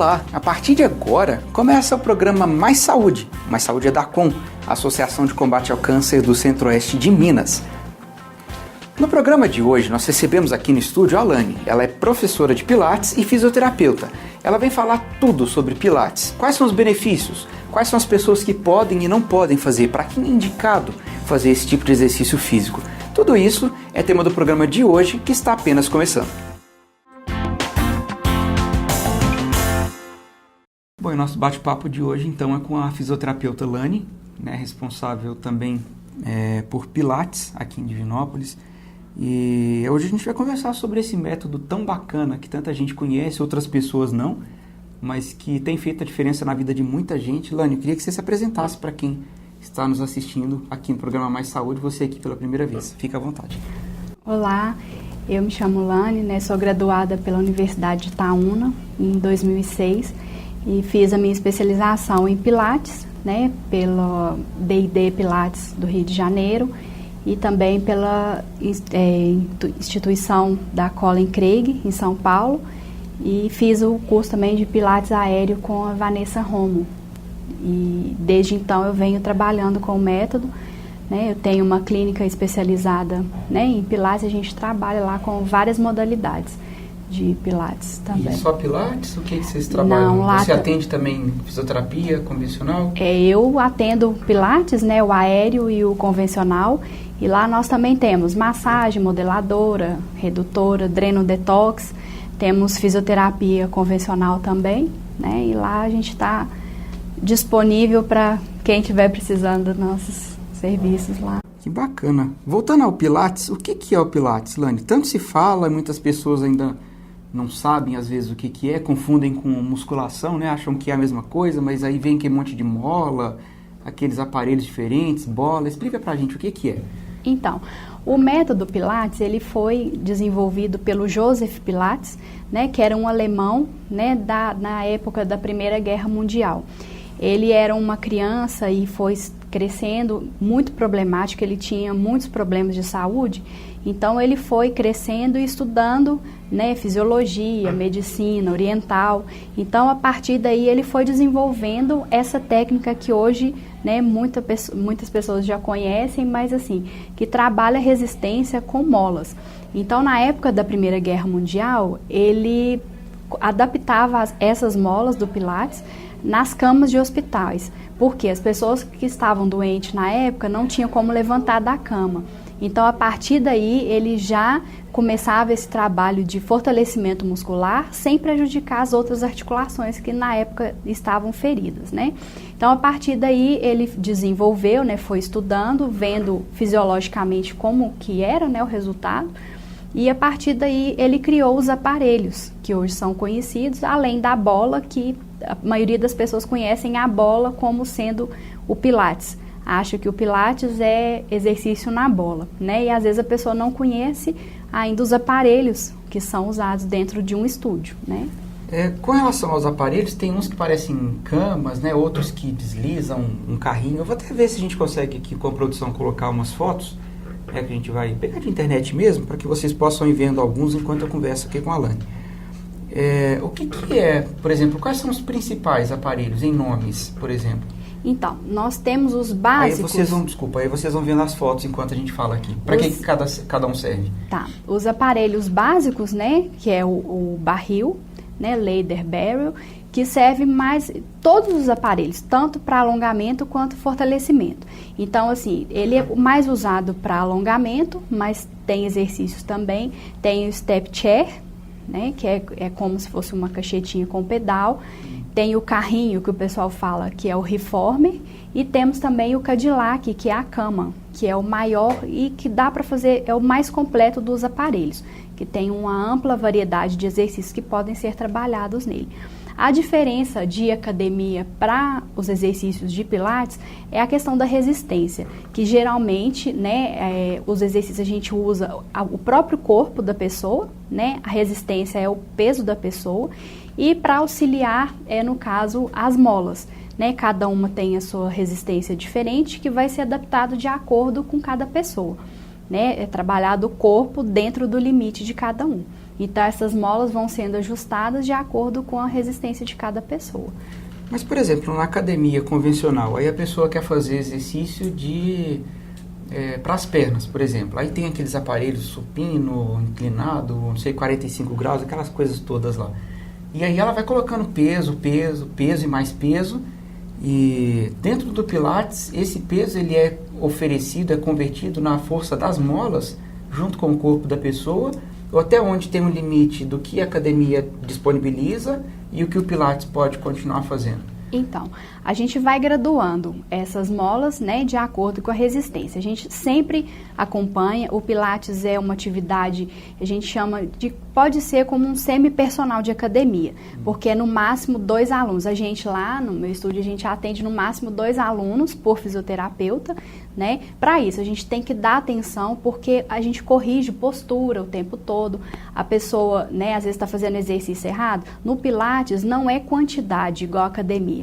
Olá! A partir de agora começa o programa Mais Saúde. Mais Saúde é da ACOM, Associação de Combate ao Câncer do Centro-Oeste de Minas. No programa de hoje nós recebemos aqui no estúdio a Alane. Ela é professora de Pilates e fisioterapeuta. Ela vem falar tudo sobre Pilates. Quais são os benefícios? Quais são as pessoas que podem e não podem fazer? Para quem é indicado fazer esse tipo de exercício físico? Tudo isso é tema do programa de hoje, que está apenas começando. Bom, e nosso bate-papo de hoje então é com a fisioterapeuta Alane, responsável também por Pilates aqui em Divinópolis. E hoje a gente vai conversar sobre esse método tão bacana que tanta gente conhece, outras pessoas não, mas que tem feito a diferença na vida de muita gente. Alane, eu queria que você se apresentasse para quem está nos assistindo aqui no programa Mais Saúde, você aqui pela primeira vez. Fica à vontade. Olá, eu me chamo Alane, sou graduada pela Universidade de Itaúna em 2006 e fiz a minha especialização em Pilates, pelo D&D Pilates do Rio de Janeiro e também pela instituição da Colin Craig, em São Paulo, e fiz o curso também de Pilates aéreo com a Vanessa Romo. E desde então eu venho trabalhando com o método, eu tenho uma clínica especializada em Pilates, a gente trabalha lá com várias modalidades de Pilates também. E só Pilates? O que vocês trabalham? Não, Você atende também fisioterapia convencional? Eu atendo Pilates, o aéreo e o convencional, e lá nós também temos massagem, modeladora, redutora, dreno detox, temos fisioterapia convencional também, e lá a gente está disponível para quem estiver precisando dos nossos serviços lá. Que bacana. Voltando ao Pilates, o que é o Pilates, Alane? Tanto se fala, muitas pessoas ainda não sabem às vezes o que é, confundem com musculação, acham que é a mesma coisa, mas aí vem aquele monte de mola, aqueles aparelhos diferentes, bola. Explica pra gente o que é. Então, o método Pilates, ele foi desenvolvido pelo Joseph Pilates, que era um alemão, na época da Primeira Guerra Mundial. Ele era uma criança e foi crescendo muito problemático, ele tinha muitos problemas de saúde, então ele foi crescendo e estudando fisiologia, medicina oriental. Então a partir daí ele foi desenvolvendo essa técnica que hoje muitas pessoas já conhecem, mas assim, que trabalha resistência com molas. Então na época da Primeira Guerra Mundial, ele adaptava essas molas do Pilates nas camas de hospitais, porque as pessoas que estavam doentes na época não tinham como levantar da cama. Então, a partir daí, ele já começava esse trabalho de fortalecimento muscular sem prejudicar as outras articulações que na época estavam feridas, Então, a partir daí, ele desenvolveu, foi estudando, vendo fisiologicamente como que era, o resultado. E a partir daí ele criou os aparelhos que hoje são conhecidos, além da bola, que a maioria das pessoas conhecem a bola como sendo o Pilates. Acha que o Pilates é exercício na bola, E às vezes a pessoa não conhece ainda os aparelhos que são usados dentro de um estúdio, Com relação aos aparelhos, tem uns que parecem camas, outros que deslizam um carrinho. Eu vou até ver se a gente consegue aqui com a produção colocar umas fotos, que a gente vai pegar de internet mesmo, para que vocês possam ir vendo alguns enquanto eu converso aqui com a Alane. O que é, por exemplo, quais são os principais aparelhos em nomes, por exemplo? Então, nós temos os básicos. Aí vocês vão vendo as fotos enquanto a gente fala aqui. Para que cada um serve? Tá, os aparelhos básicos, que é o barril, Leather Barrel, que serve mais, todos os aparelhos, tanto para alongamento quanto fortalecimento. Então, assim, ele é mais usado para alongamento, mas tem exercícios também. Tem o Step Chair, que é como se fosse uma caixetinha com pedal. Tem o carrinho, que o pessoal fala que é o Reformer. E temos também o Cadillac, que é a cama, que é o maior e que dá para fazer, é o mais completo dos aparelhos, que tem uma ampla variedade de exercícios que podem ser trabalhados nele. A diferença de academia para os exercícios de Pilates é a questão da resistência, que geralmente, os exercícios a gente usa o próprio corpo da pessoa, a resistência é o peso da pessoa, e para auxiliar, no caso, as molas. Cada uma tem a sua resistência diferente, que vai ser adaptado de acordo com cada pessoa. É trabalhado o corpo dentro do limite de cada um. Então, essas molas vão sendo ajustadas de acordo com a resistência de cada pessoa. Mas, por exemplo, na academia convencional, aí a pessoa quer fazer exercício para as pernas, por exemplo. Aí tem aqueles aparelhos supino, inclinado, não sei, 45 graus, aquelas coisas todas lá. E aí ela vai colocando peso e mais peso. E dentro do Pilates, esse peso ele é oferecido, é convertido na força das molas, junto com o corpo da pessoa, ou até onde tem um limite do que a academia disponibiliza e o que o Pilates pode continuar fazendo. Então, a gente vai graduando essas molas, né, de acordo com a resistência. A gente sempre acompanha, o Pilates é uma atividade, a gente chama de, pode ser como um semi-personal de academia, porque é no máximo 2 alunos. A gente lá, no meu estúdio, a gente atende no máximo 2 alunos por fisioterapeuta, né? Para isso, a gente tem que dar atenção, porque a gente corrige postura o tempo todo. A pessoa, né, às vezes está fazendo exercício errado. No Pilates, não é quantidade igual a academia.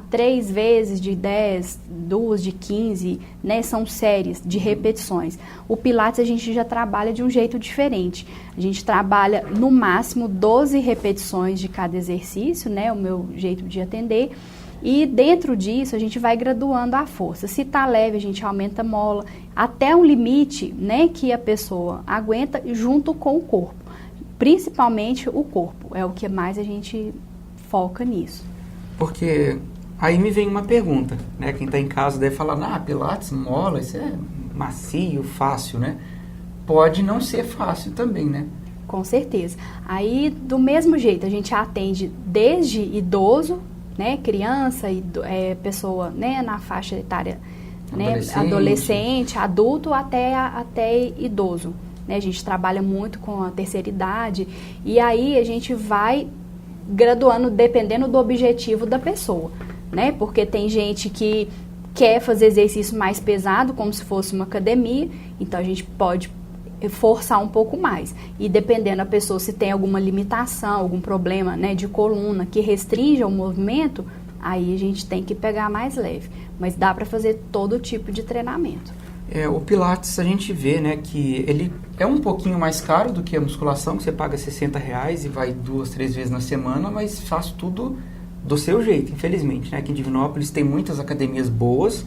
3 vezes de 10, 2 de 15, né? São séries de repetições. O Pilates a gente já trabalha de um jeito diferente. A gente trabalha no máximo 12 repetições de cada exercício, né? O meu jeito de atender. E dentro disso a gente vai graduando a força. Se tá leve, a gente aumenta a mola até um limite, né, que a pessoa aguenta junto com o corpo. Principalmente o corpo, é o que mais a gente foca nisso. Porque aí me vem uma pergunta, né? Quem está em casa deve falar, Pilates, mola, isso é macio, fácil, né? Pode não ser fácil também, né? Com certeza. Aí, do mesmo jeito, a gente atende desde idoso, né, criança, pessoa, né, na faixa etária, né, adolescente, adulto até idoso. Né? A gente trabalha muito com a terceira idade e aí a gente vai graduando dependendo do objetivo da pessoa, né? Porque tem gente que quer fazer exercício mais pesado, como se fosse uma academia, então a gente pode forçar um pouco mais. E dependendo da pessoa, se tem alguma limitação, algum problema, né, de coluna que restringe o movimento, aí a gente tem que pegar mais leve. Mas dá para fazer todo tipo de treinamento. O Pilates a gente vê, né, que ele é um pouquinho mais caro do que a musculação, que você paga R$60 e vai 2, 3 vezes na semana, mas faz tudo do seu jeito, infelizmente, né? Aqui em Divinópolis tem muitas academias boas,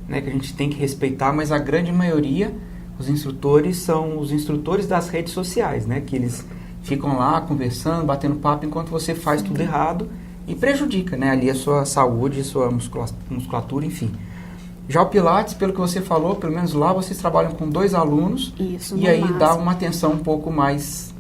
né, que a gente tem que respeitar, mas a grande maioria, os instrutores são os instrutores das redes sociais, né? Que eles ficam lá conversando, batendo papo, enquanto você faz tudo errado e prejudica, né? Ali a sua saúde, a sua musculatura, enfim. Já o Pilates, pelo que você falou, pelo menos lá vocês trabalham com 2 alunos. Isso, e aí máximo. Dá uma atenção um pouco mais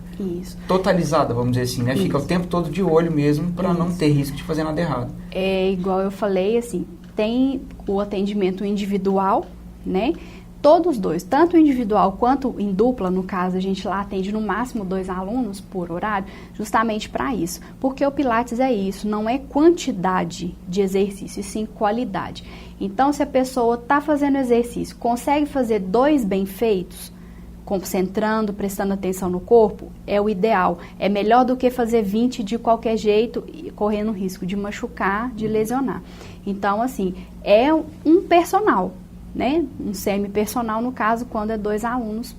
totalizada, vamos dizer assim, né? Fica o tempo todo de olho mesmo para não ter risco de fazer nada errado. É igual eu falei, assim, tem o atendimento individual, né? Todos 2, tanto individual quanto em dupla, no caso, a gente lá atende no máximo 2 alunos por horário, justamente para isso. Porque o Pilates é isso, não é quantidade de exercício, e sim qualidade. Então, se a pessoa está fazendo exercício, consegue fazer 2 bem feitos, concentrando, prestando atenção no corpo, é o ideal. É melhor do que fazer 20 de qualquer jeito e correndo o risco de machucar, de lesionar. Então, assim, é um personal, né? Um semi-personal, no caso, quando é 2 alunos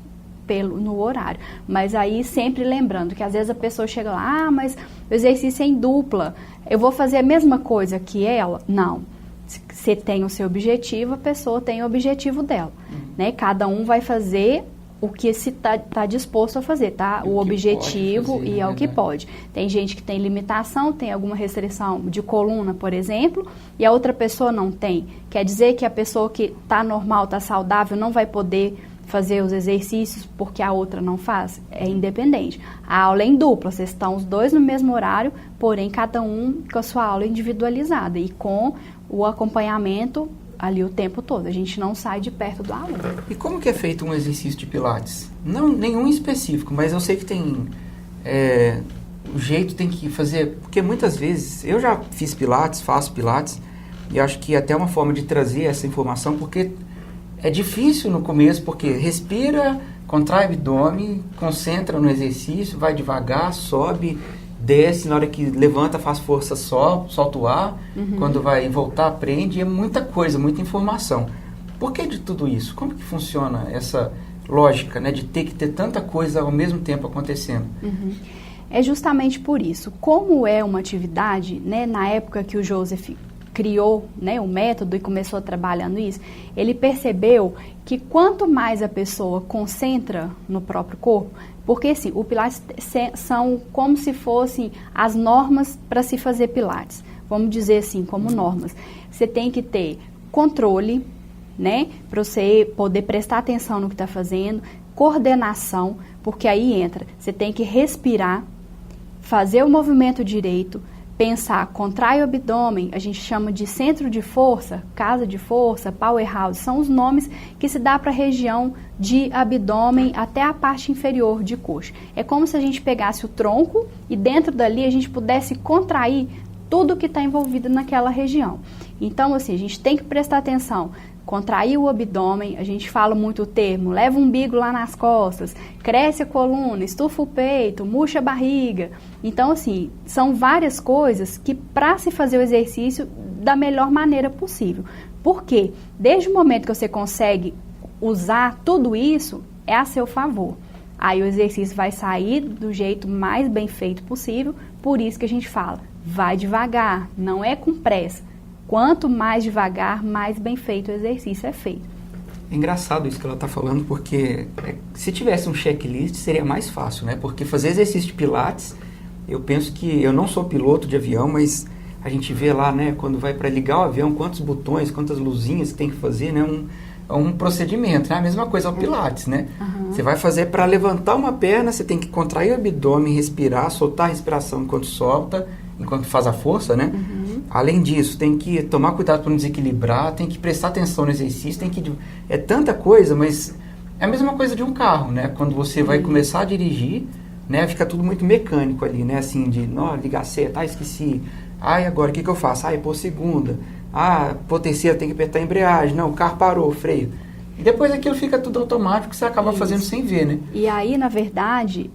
no horário. Mas aí, sempre lembrando que às vezes a pessoa chega lá, mas o exercício é em dupla, eu vou fazer a mesma coisa que ela? Não. Você tem o seu objetivo, a pessoa tem o objetivo dela, né? Cada um vai fazer o que se tá disposto a fazer, tá? O objetivo fazer, e é o que pode. Tem gente que tem limitação, tem alguma restrição de coluna, por exemplo, e a outra pessoa não tem. Quer dizer que a pessoa que tá normal, tá saudável, não vai poder fazer os exercícios porque a outra não faz? É independente. A aula é em dupla, vocês estão os 2 no mesmo horário, porém cada um com a sua aula individualizada e com o acompanhamento ali o tempo todo. A gente não sai de perto do aluno. E como que é feito um exercício de Pilates? Não, nenhum específico, mas eu sei que tem... o jeito tem que fazer... Porque muitas vezes... Eu já fiz Pilates, faço Pilates, e acho que é até uma forma de trazer essa informação, porque é difícil no começo, porque respira, contrai o abdômen, concentra no exercício, vai devagar, sobe, desce, na hora que levanta faz força, solta o ar, quando vai voltar aprende, é muita coisa, muita informação. Por que de tudo isso? Como que funciona lógica, né, de ter que ter tanta coisa ao mesmo tempo acontecendo? É justamente por isso. Como é uma atividade, né, na época que o Joseph criou, né, o método e começou trabalhando isso, ele percebeu que quanto mais a pessoa concentra no próprio corpo, porque assim, o Pilates são como se fossem as normas para se fazer Pilates, vamos dizer assim, como normas. Você tem que ter controle, né, para você poder prestar atenção no que está fazendo, coordenação, porque aí entra, você tem que respirar, fazer o movimento direito, pensar, contrai o abdômen, a gente chama de centro de força, casa de força, powerhouse, são os nomes que se dá para a região de abdômen até a parte inferior de coxa. É como se a gente pegasse o tronco e dentro dali a gente pudesse contrair tudo que está envolvido naquela região. Então, assim, a gente tem que prestar atenção, contrair o abdômen, a gente fala muito o termo, leva o umbigo lá nas costas, cresce a coluna, estufa o peito, murcha a barriga. Então, assim, são várias coisas que para se fazer o exercício da melhor maneira possível. Por quê? Desde o momento que você consegue usar tudo isso, é a seu favor. Aí o exercício vai sair do jeito mais bem feito possível, por isso que a gente fala, vai devagar, não é com pressa. Quanto mais devagar, mais bem feito o exercício é feito. É engraçado isso que ela está falando, porque se tivesse um checklist seria mais fácil, né? Porque fazer exercício de Pilates, eu penso que, eu não sou piloto de avião, mas a gente vê lá, né, quando vai para ligar o avião, quantos botões, quantas luzinhas que tem que fazer, né? Um procedimento, né? A mesma coisa ao Pilates, né? Você vai fazer para levantar uma perna, você tem que contrair o abdômen, respirar, soltar a respiração enquanto solta, enquanto faz a força, né? Além disso, tem que tomar cuidado para não desequilibrar, tem que prestar atenção no exercício, é tanta coisa, mas é a mesma coisa de um carro, né? Quando você vai começar a dirigir, né? Fica tudo muito mecânico ali, né? Assim, ligar a seta, esqueci. Agora o que eu faço? Pôr segunda. Pôr terceira, tem que apertar a embreagem. Não, o carro parou, freio. E depois aquilo fica tudo automático, você acaba fazendo sem ver, né? E aí, na verdade,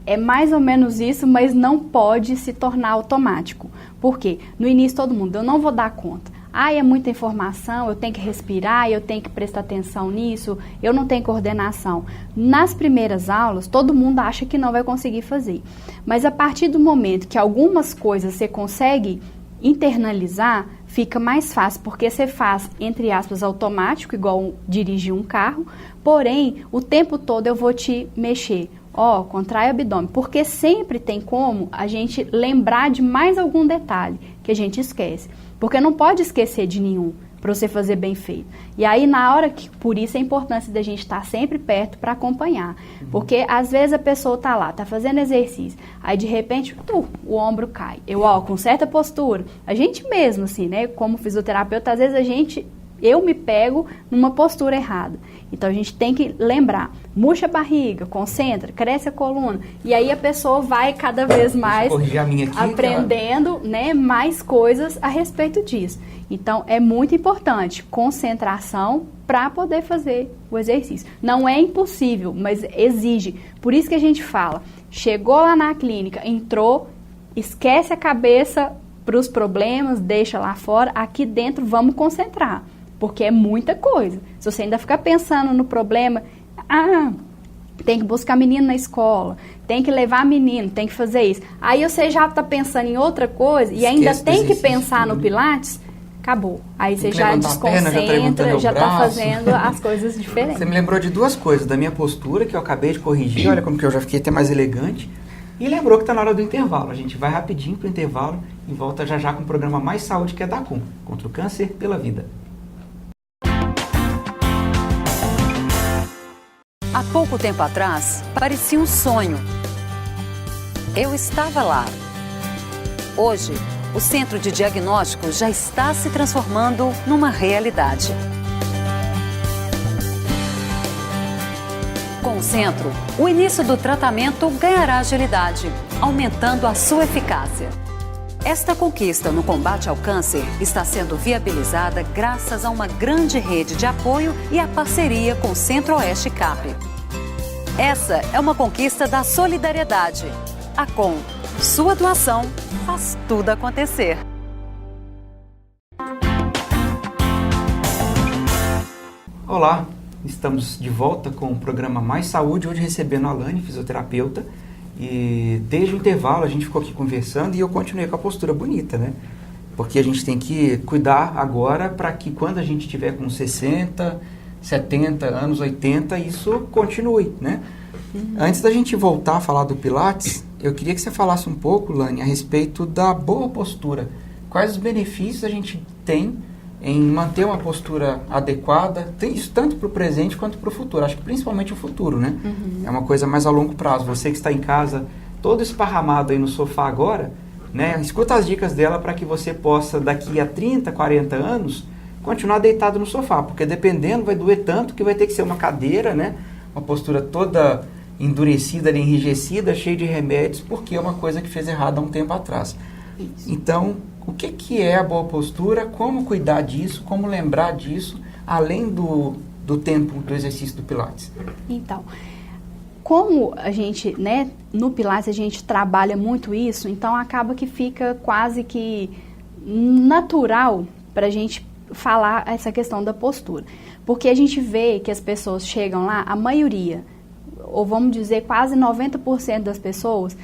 é mais ou menos isso, mas não pode se tornar automático. Por quê? No início todo mundo, eu não vou dar conta. É muita informação, eu tenho que respirar, eu tenho que prestar atenção nisso, eu não tenho coordenação. Nas primeiras aulas, todo mundo acha que não vai conseguir fazer. Mas a partir do momento que algumas coisas você consegue internalizar, fica mais fácil, porque você faz, entre aspas, automático, igual dirigir um carro, porém, o tempo todo eu vou te mexer. Contrai o abdômen, porque sempre tem como a gente lembrar de mais algum detalhe que a gente esquece, porque não pode esquecer de nenhum para você fazer bem feito. E aí na hora que, por isso a importância da gente estar sempre perto para acompanhar, porque às vezes a pessoa tá lá, tá fazendo exercício, aí de repente o ombro cai, com certa postura, a gente mesmo assim, né, como fisioterapeuta, às vezes eu me pego numa postura errada. Então, a gente tem que lembrar, murcha a barriga, concentra, cresce a coluna. E aí a pessoa vai cada vez mais aprendendo, né, mais coisas a respeito disso. Então, é muito importante concentração para poder fazer o exercício. Não é impossível, mas exige. Por isso que a gente fala, chegou lá na clínica, entrou, esquece a cabeça para os problemas, deixa lá fora, aqui dentro vamos concentrar. Porque é muita coisa. Se você ainda ficar pensando no problema, tem que buscar menino na escola, tem que levar menino, tem que fazer isso. Aí você já está pensando em outra coisa e ainda tem que pensar no Pilates, acabou. Aí você já desconcentra, já está fazendo as coisas diferentes. Você me lembrou de duas coisas, da minha postura, que eu acabei de corrigir, olha como que eu já fiquei até mais elegante, e lembrou que está na hora do intervalo. A gente vai rapidinho para o intervalo e volta já já com o programa Mais Saúde, que é da CUM, contra o câncer pela vida. Há pouco tempo atrás, parecia um sonho. Eu estava lá. Hoje, o Centro de Diagnóstico já está se transformando numa realidade. Com o centro, o início do tratamento ganhará agilidade, aumentando a sua eficácia. Esta conquista no combate ao câncer está sendo viabilizada graças a uma grande rede de apoio e a parceria com o Centro-Oeste CAP. Essa é uma conquista da solidariedade. A COM, sua doação faz tudo acontecer. Olá, Estamos de volta com o programa Mais Saúde, hoje recebendo a Alane, fisioterapeuta. E desde o intervalo a gente ficou aqui conversando e eu continuei com a postura bonita, né? Porque a gente tem que cuidar agora para que quando a gente estiver com 60, 70 anos, 80, isso continue, né? Antes da gente voltar a falar do Pilates, eu queria que você falasse um pouco, Lani, a respeito da boa postura. Quais os benefícios a gente tem em manter uma postura adequada, isso tanto para o presente quanto para o futuro. Acho que principalmente o futuro, né? É uma coisa mais a longo prazo. Você que está em casa, todo esparramado aí no sofá agora, né? Escuta as dicas dela para que você possa, daqui a 30, 40 anos, continuar deitado no sofá, porque dependendo vai doer tanto que vai ter que ser uma cadeira, né? Uma postura toda endurecida, enrijecida, cheia de remédios, porque é uma coisa que fez errado há um tempo atrás. Isso. Então, o que é a boa postura, como cuidar disso, como lembrar disso, além do tempo do exercício do Pilates? Então, como a gente, né, no Pilates a gente trabalha muito isso, então acaba que fica quase que natural para a gente falar essa questão da postura. Porque a gente vê que as pessoas chegam lá, a maioria, ou vamos dizer quase 90% das pessoas,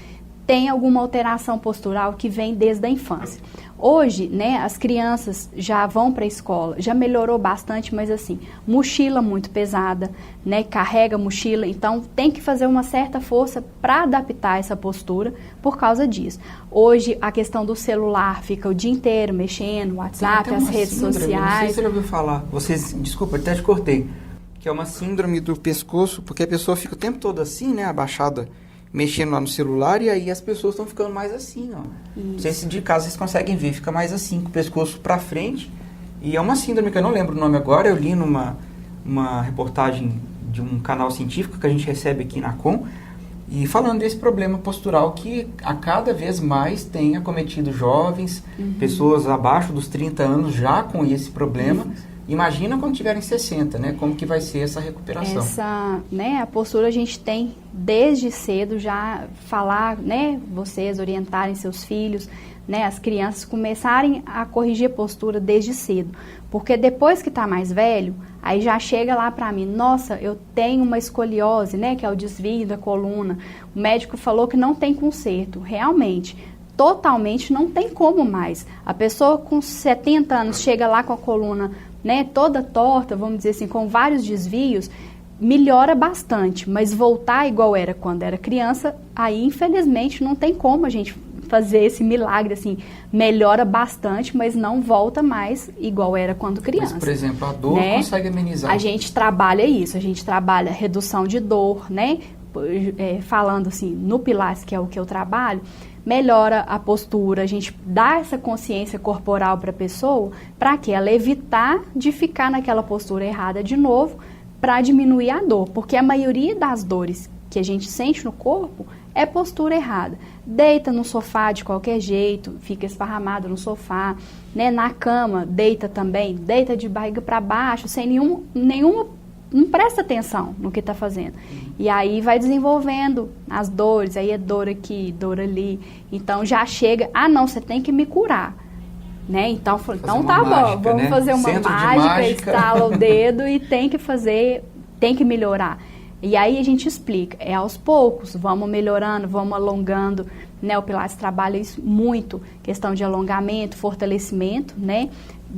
tem alguma alteração postural que vem desde a infância. Hoje, né, as crianças já vão para a escola, já melhorou bastante, mas assim, mochila muito pesada, né, carrega mochila, então tem que fazer uma certa força para adaptar essa postura por causa disso. Hoje, a questão do celular fica o dia inteiro mexendo, WhatsApp, as redes sociais. Não sei se você já ouviu falar, desculpa, até te cortei, que é uma síndrome do pescoço, porque a pessoa fica o tempo todo assim, né, abaixada, mexendo lá no celular, e aí as pessoas estão ficando mais assim, ó. Isso. Não sei se de casa vocês conseguem ver, fica mais assim, com o pescoço para frente, e é uma síndrome que eu não lembro o nome agora, eu li numa reportagem de um canal científico que a gente recebe aqui na Com, e falando desse problema postural que a cada vez mais tem acometido jovens, pessoas abaixo dos 30 anos já com esse problema. Imagina quando tiverem 60, né? Como que vai ser essa recuperação? A postura a gente tem desde cedo já falar, né? Vocês orientarem seus filhos, né? As crianças começarem a corrigir a postura desde cedo. Porque depois que está mais velho, aí já chega lá para mim, nossa, eu tenho uma escoliose, né? Que é o desvio da coluna. O médico falou que não tem conserto. Realmente, totalmente não tem como mais. A pessoa com 70 anos chega lá com a coluna, né, toda torta, vamos dizer assim, com vários desvios, melhora bastante, mas voltar igual era quando era criança, aí infelizmente não tem como a gente fazer esse milagre, assim, melhora bastante, mas não volta mais igual era quando criança. Mas, por exemplo, a dor, né, consegue amenizar? A gente trabalha isso, a gente trabalha redução de dor, né, falando assim, no Pilates, que é o que eu trabalho, melhora a postura, a gente dá essa consciência corporal para a pessoa, para que ela evitar de ficar naquela postura errada de novo, para diminuir a dor, porque a maioria das dores que a gente sente no corpo é postura errada. Deita no sofá de qualquer jeito, fica esparramado no sofá, né, na cama, deita também, deita de barriga para baixo, sem nenhuma não presta atenção no que está fazendo. E aí vai desenvolvendo as dores, aí é dor aqui, dor ali. Então já chega, não, você tem que me curar. Né? Então tá mágica, bom, vamos, né, fazer uma mágica, estala o dedo e tem que melhorar. E aí a gente explica, é aos poucos, vamos melhorando, vamos alongando, né? O Pilates trabalha isso muito, questão de alongamento, fortalecimento, né?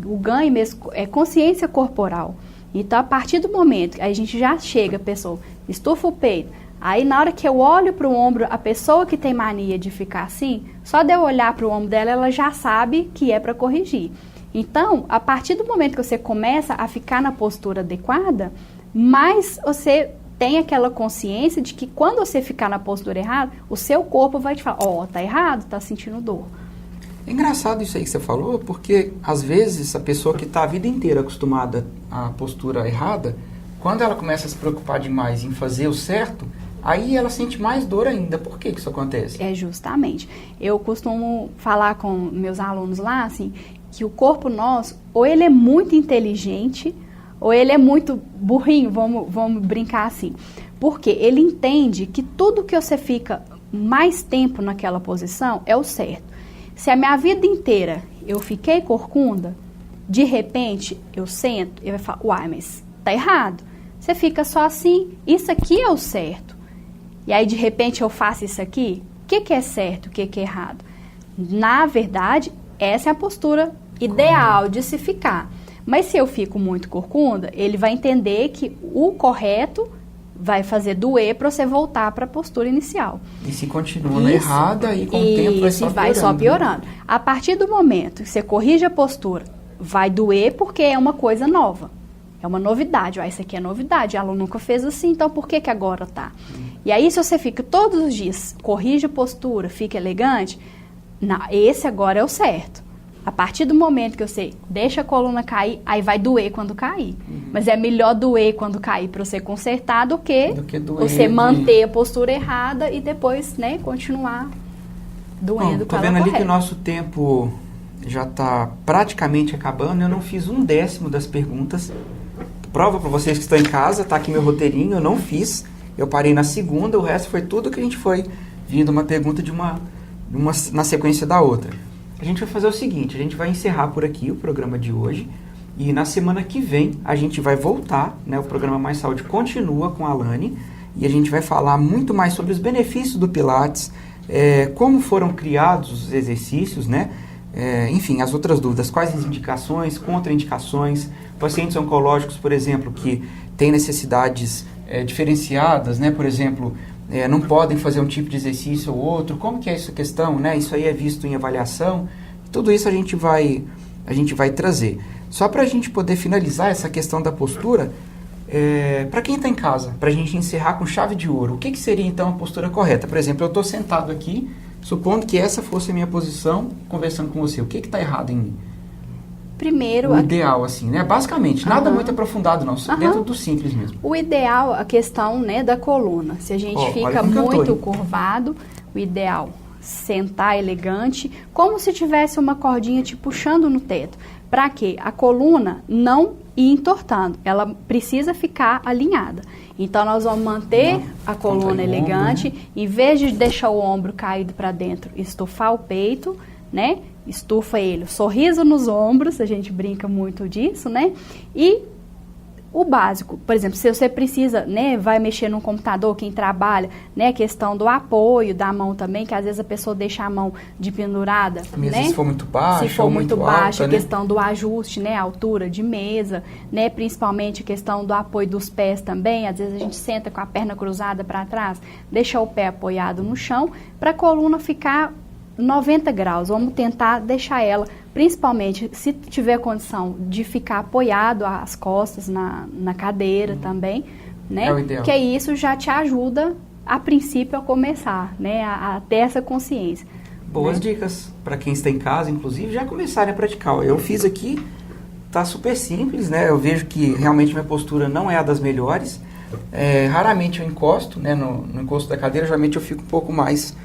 O ganho mesmo é consciência corporal. Então, a partir do momento que a gente já chega, a pessoa estufa o peito, aí na hora que eu olho para o ombro, a pessoa que tem mania de ficar assim, só de eu olhar para o ombro dela, ela já sabe que é para corrigir. Então, a partir do momento que você começa a ficar na postura adequada, mais você tem aquela consciência de que quando você ficar na postura errada, o seu corpo vai te falar, tá errado, tá sentindo dor. É engraçado isso aí que você falou, porque às vezes a pessoa que está a vida inteira acostumada à postura errada, quando ela começa a se preocupar demais em fazer o certo, aí ela sente mais dor ainda. Por que isso acontece? É justamente. Eu costumo falar com meus alunos lá, assim, que o corpo nosso, ou ele é muito inteligente, ou ele é muito burrinho, vamos brincar assim. Porque ele entende que tudo que você fica mais tempo naquela posição é o certo. Se a minha vida inteira eu fiquei corcunda, de repente eu sento e vai falar, mas tá errado, você fica só assim, isso aqui é o certo. E aí, de repente, eu faço isso aqui, o que é certo, o que é errado? Na verdade, essa é a postura ideal de se ficar. Mas se eu fico muito corcunda, ele vai entender que o correto vai fazer doer para você voltar para a postura inicial. E se continua errada, e com o tempo vai só piorando. A partir do momento que você corrige a postura, vai doer porque é uma coisa nova. É uma novidade. Isso aqui é novidade. Ela nunca fez assim, então por que agora tá? E aí, se você fica todos os dias, corrige a postura, fica elegante, esse agora é o certo. A partir do momento que você deixa a coluna cair, aí vai doer quando cair. Mas é melhor doer quando cair para você consertar do que você manter a postura errada e depois, né, continuar doendo. Tô vendo ali que o nosso tempo já está praticamente acabando. Eu não fiz 1/10 das perguntas. Prova para vocês que estão em casa, tá aqui meu roteirinho, eu não fiz. Eu parei na segunda, o resto foi tudo que a gente foi vindo uma pergunta de uma na sequência da outra. A gente vai fazer o seguinte, a gente vai encerrar por aqui o programa de hoje e na semana que vem a gente vai voltar, né? O programa Mais Saúde continua com a Alane e a gente vai falar muito mais sobre os benefícios do Pilates, como foram criados os exercícios, né? Enfim, as outras dúvidas, quais as indicações, contraindicações, pacientes oncológicos, por exemplo, que têm necessidades diferenciadas, né? Por exemplo, não podem fazer um tipo de exercício ou outro, como que é essa questão, né? Isso aí é visto em avaliação, tudo isso a gente vai trazer. Só para a gente poder finalizar essa questão da postura, para quem está em casa, para a gente encerrar com chave de ouro, o que seria então a postura correta? Por exemplo, eu estou sentado aqui, supondo que essa fosse a minha posição, conversando com você, o que está errado em mim? Primeiro, o ideal, assim, né? Basicamente, nada muito aprofundado, não. Dentro do simples mesmo. O ideal, a questão, né, da coluna. Se a gente fica muito curvado, o ideal, sentar elegante, como se tivesse uma cordinha te puxando no teto. Para quê? A coluna não ir entortando. Ela precisa ficar alinhada. Então, nós vamos manter a coluna elegante, ombro, né? Em vez de deixar o ombro caído para dentro, estufar o peito, né? Estufa ele, sorriso nos ombros, a gente brinca muito disso, né? E o básico, por exemplo, se você precisa, né, vai mexer no computador, quem trabalha, né, questão do apoio da mão também, que às vezes a pessoa deixa a mão de pendurada, né? Se for muito baixa, se for muito baixa, alta, a questão do ajuste, né, a altura de mesa, né, principalmente a questão do apoio dos pés também, às vezes a gente senta com a perna cruzada para trás, deixa o pé apoiado no chão, para a coluna ficar 90 graus, vamos tentar deixar ela, principalmente se tiver condição de ficar apoiado as costas na cadeira também, né? É o ideal. Que isso já te ajuda, a princípio, a começar, né? A ter essa consciência. Boas dicas para quem está em casa, inclusive, já começarem a praticar. Eu fiz aqui, tá super simples, né? Eu vejo que realmente minha postura não é a das melhores. Raramente eu encosto, né? No encosto da cadeira, geralmente eu fico um pouco mais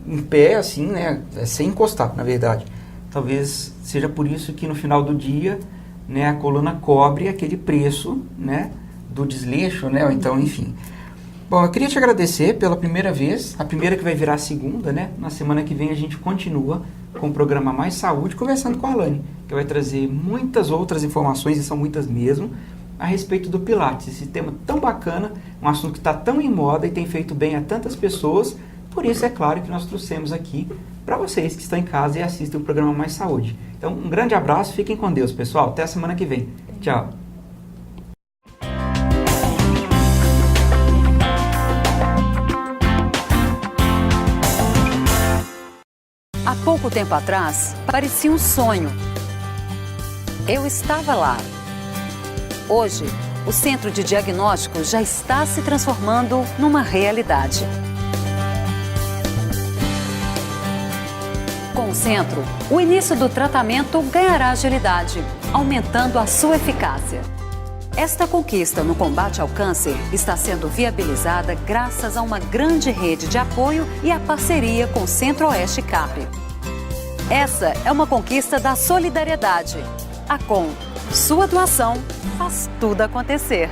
em pé, assim, né, sem encostar, na verdade. Talvez seja por isso que no final do dia, né, a coluna cobre aquele preço, né, do desleixo, né, ou então, enfim. Bom, eu queria te agradecer pela primeira vez, a primeira que vai virar a segunda, né, na semana que vem a gente continua com o programa Mais Saúde, conversando com a Alane, que vai trazer muitas outras informações, e são muitas mesmo, a respeito do Pilates, esse tema tão bacana, um assunto que está tão em moda e tem feito bem a tantas pessoas. Por isso, é claro que nós trouxemos aqui para vocês que estão em casa e assistem o programa Mais Saúde. Então, um grande abraço, fiquem com Deus, pessoal. Até a semana que vem. Tchau. Há pouco tempo atrás, parecia um sonho. Eu estava lá. Hoje, o Centro de Diagnóstico já está se transformando numa realidade. Com o centro, o início do tratamento ganhará agilidade, aumentando a sua eficácia. Esta conquista no combate ao câncer está sendo viabilizada graças a uma grande rede de apoio e a parceria com o Centro-Oeste CAP. Essa é uma conquista da solidariedade. A Com, sua doação faz tudo acontecer.